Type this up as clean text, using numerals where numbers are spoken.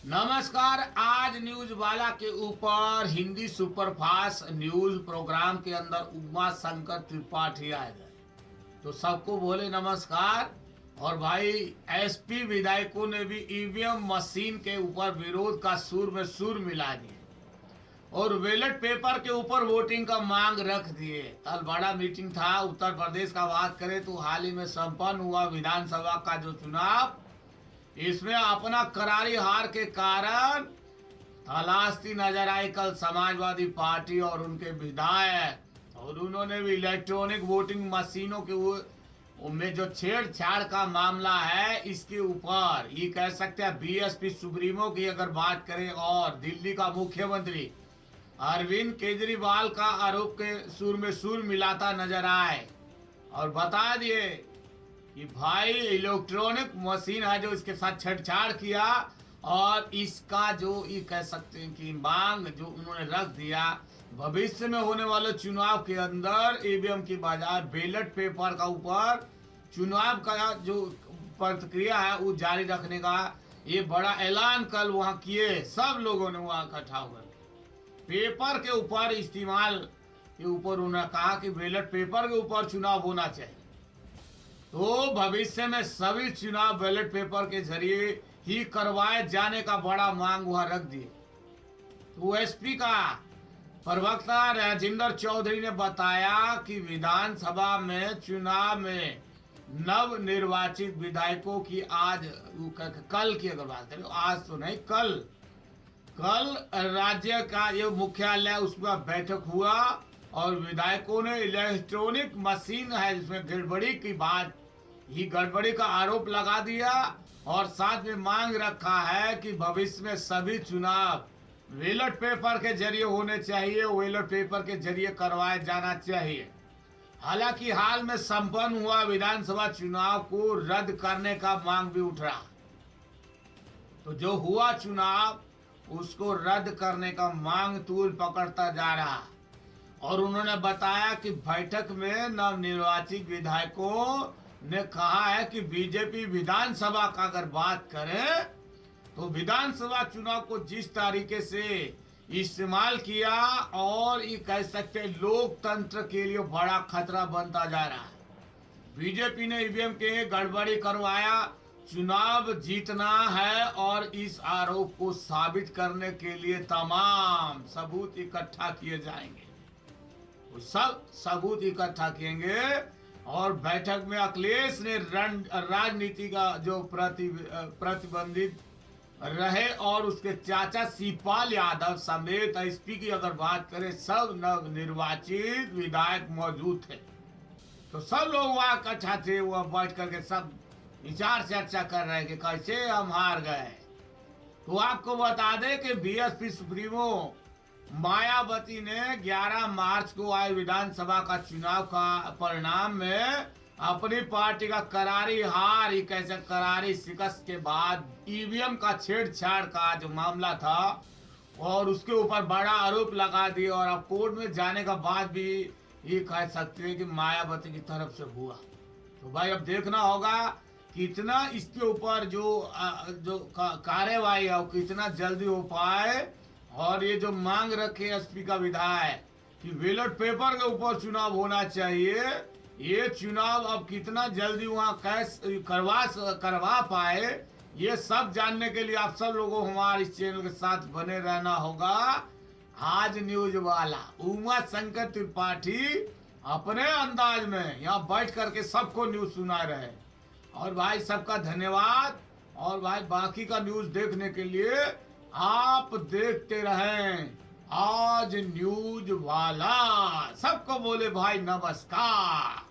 नमस्कार। आज न्यूज वाला के ऊपर हिंदी सुपरफास्ट न्यूज प्रोग्राम के अंदर उमा शंकर त्रिपाठी आए गए तो सबको बोले नमस्कार। और भाई एसपी विधायकों ने भी ईवीएम मशीन के ऊपर विरोध का सुर में सुर मिला दिए और बैलेट पेपर के ऊपर वोटिंग का मांग रख दिए। कल बड़ा मीटिंग था उत्तर प्रदेश का। बात करें तो हाल ही में संपन्न हुआ विधानसभा का जो चुनाव, इसमें अपना करारी हार के कारण तलाशती नजर आई कल समाजवादी पार्टी और उनके विधायक। और उन्होंने भी इलेक्ट्रॉनिक वोटिंग मशीनों के में जो छेड़छाड़ का मामला है इसके ऊपर ये कह सकते हैं बीएसपी सुप्रीमो की अगर बात करें और दिल्ली का मुख्यमंत्री अरविंद केजरीवाल का आरोप के सुर में सुर मिलाता नजर आए और बता दिए कि भाई इलेक्ट्रॉनिक मशीन है जो इसके साथ छेड़छाड़ किया और इसका जो ये कह सकते हैं कि मांग जो उन्होंने रख दिया, भविष्य में होने वाले चुनाव के अंदर ईवीएम की बजाय बैलेट पेपर का ऊपर चुनाव का जो प्रक्रिया है वो जारी रखने का ये बड़ा ऐलान कल वहां किए। सब लोगों ने वहां इकट्ठा होकर पेपर के ऊपर इस्तेमाल के ऊपर उन्होंने कहा कि बैलेट पेपर के ऊपर चुनाव होना चाहिए। तो भविष्य में सभी चुनाव बैलेट पेपर के जरिए ही करवाए जाने का बड़ा मांग वहां रख दिए। तो एसपी का प्रवक्ता राजेंद्र चौधरी ने बताया कि विधानसभा में चुनाव में नव निर्वाचित विधायकों की आज कल की अगर बात करें, आज तो नहीं कल राज्य का ये मुख्यालय उसमें बैठक हुआ और विधायकों ने इलेक्ट्रॉनिक मशीन है जिसमें गड़बड़ी की बात ही गड़बड़ी का आरोप लगा दिया और साथ में मांग रखा है कि भविष्य में सभी चुनाव बैलेट पेपर के जरिए होने चाहिए, बैलेट पेपर के जरिए करवाया जाना चाहिए। हालांकि हाल में संपन्न हुआ विधानसभा चुनाव को रद्द करने का मांग भी उठ रहा, तो जो हुआ चुनाव उसको रद्द करने का मांग तूल पकड़ता जा रहा। और उन्होंने बताया कि बैठक में नवनिर्वाचित विधायकों ने कहा है कि बीजेपी विधानसभा का अगर बात करें तो विधानसभा चुनाव को जिस तरीके से इस्तेमाल किया और ये कह सकते लोकतंत्र के लिए बड़ा खतरा बनता जा रहा है। बीजेपी ने ईवीएम के गड़बड़ी करवाया, चुनाव जीतना है और इस आरोप को साबित करने के लिए तमाम सबूत इकट्ठा किए जाएंगे। सब सबूत इकट्ठा किएंगे और बैठक में अखिलेश ने राजनीति का जो प्रतिबंधित रहे और उसके चाचा शिवपाल यादव समेत एसपी की अगर बात करें सब नव निर्वाचित विधायक मौजूद थे। तो सब लोग वहां इकट्ठा थे, वह बैठ करके सब विचार चर्चा कर रहे हैं कि कैसे हम हार गए। तो आपको बता दें कि बीएसपी सुप्रीमो मायावती ने 11 मार्च को आए विधानसभा का चुनाव का परिणाम में अपनी पार्टी का करारी हार ही कैसे करारी शिकस्त के बाद ईवीएम का छेड़छाड़ का जो मामला था और उसके ऊपर बड़ा आरोप लगा दिया और अब कोर्ट में जाने का बाद भी ये कह सकते हैं कि मायावती की तरफ से हुआ। तो भाई अब देखना होगा कितना इसके ऊपर जो कार्यवाही है वो कितना जल्दी हो पाए। और ये जो मांग रखे एसपी का विधायक कि बैलेट पेपर के ऊपर चुनाव होना चाहिए, ये चुनाव अब कितना जल्दी वहां कैसे करवा पाए, ये सब जानने के लिए आप सब लोगों को हमारे इस चैनल के साथ बने रहना होगा। आज न्यूज वाला उमा शंकर त्रिपाठी अपने अंदाज में यहाँ बैठ करके सबको न्यूज सुना रहे। और भाई सबका धन्यवाद। और भाई बाकी का न्यूज देखने के लिए आप देखते रहें आज न्यूज वाला। सबको बोले भाई नमस्कार।